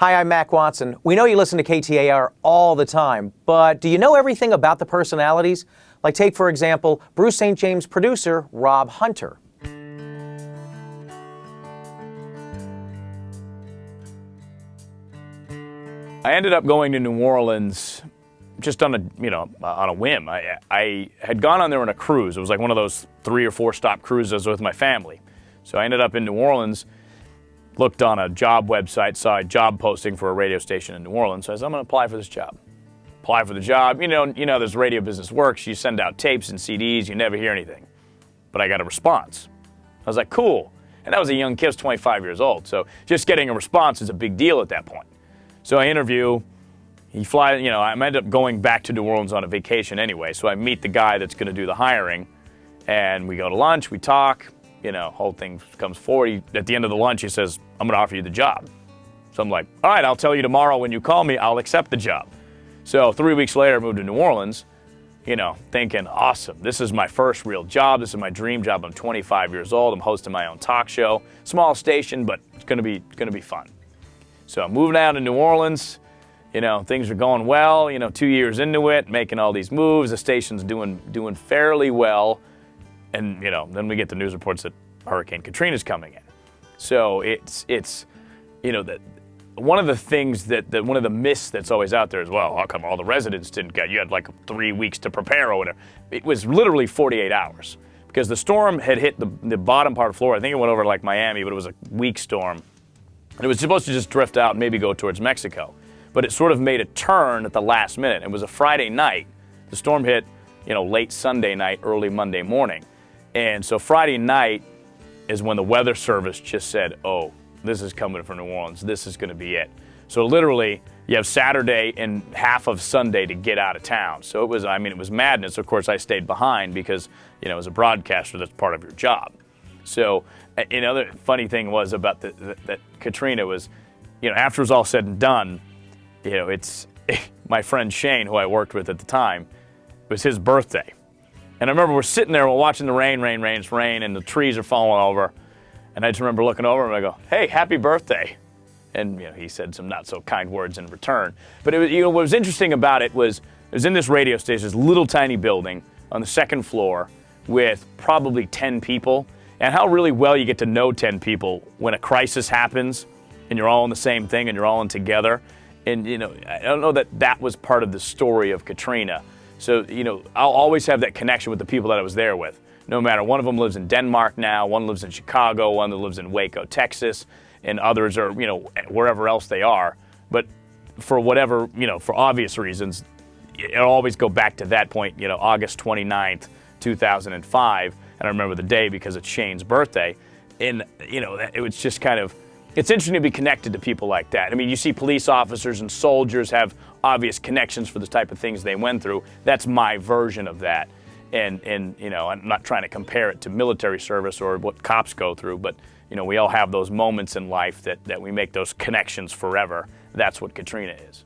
Hi, I'm Mac Watson. We know you listen to KTAR all the time, but do you know everything about the personalities? Like take, for example, Bruce St. James producer Rob Hunter. I ended up going to New Orleans just on a whim. I had gone on there on a cruise. It was like one of those 3 or 4 stop cruises with my family. So I ended up in New Orleans, looked on a job website, saw a job posting for a radio station in New Orleans. So I said, I'm going to apply for this job. Apply for the job. You know, this radio business works. You send out tapes and CDs, you never hear anything. But I got a response. I was like, cool. And I was a young kid, I was 25 years old. So just getting a response is a big deal at that point. So I interview, I ended up going back to New Orleans on a vacation anyway. So I meet the guy that's going to do the hiring, and we go to lunch, we talk, whole thing comes forward. At the end of the lunch, he says, I'm going to offer you the job. So I'm like, all right, I'll tell you tomorrow when you call me, I'll accept the job. So 3 weeks later, I moved to New Orleans, thinking, awesome, this is my first real job. This is my dream job. I'm 25 years old. I'm hosting my own talk show. Small station, but it's going to be fun. So I'm moving down to New Orleans. Things are going well. 2 years into it, making all these moves. The station's doing fairly well. And, then we get the news reports that Hurricane Katrina's coming in. So it's that one of the things that one of the myths that's always out there is, well, how come all the residents didn't get, you had like 3 weeks to prepare or whatever. It was literally 48 hours because the storm had hit the bottom part of Florida. I think it went over like Miami, but it was a weak storm. And it was supposed to just drift out and maybe go towards Mexico. But it sort of made a turn at the last minute. It was a Friday night. The storm hit, late Sunday night, early Monday morning. And so Friday night is when the weather service just said, oh, this is coming from New Orleans. This is going to be it. So literally, you have Saturday and half of Sunday to get out of town. So it was madness. Of course, I stayed behind because, as a broadcaster, that's part of your job. So, the funny thing was about that Katrina was, after it was all said and done, it's my friend Shane, who I worked with at the time, it was his birthday. And I remember we're sitting there, we're watching the rain, and the trees are falling over. And I just remember looking over and I go, hey, happy birthday. And he said some not so kind words in return. But it was, what was interesting about it was in this radio station, this little tiny building on the 2nd floor with probably 10 people. And how really well you get to know 10 people when a crisis happens and you're all in the same thing and you're all in together. And, I don't know that was part of the story of Katrina. So, I'll always have that connection with the people that I was there with. No matter, one of them lives in Denmark now, one lives in Chicago, one that lives in Waco, Texas, and others are, wherever else they are. But for whatever, for obvious reasons, it'll always go back to that point, August 29th, 2005. And I remember the day because it's Shane's birthday. And, it was just kind of, it's interesting to be connected to people like that. I mean, you see police officers and soldiers have obvious connections for the type of things they went through. That's my version of that. And I'm not trying to compare it to military service or what cops go through, but, we all have those moments in life that we make those connections forever. That's what Katrina is.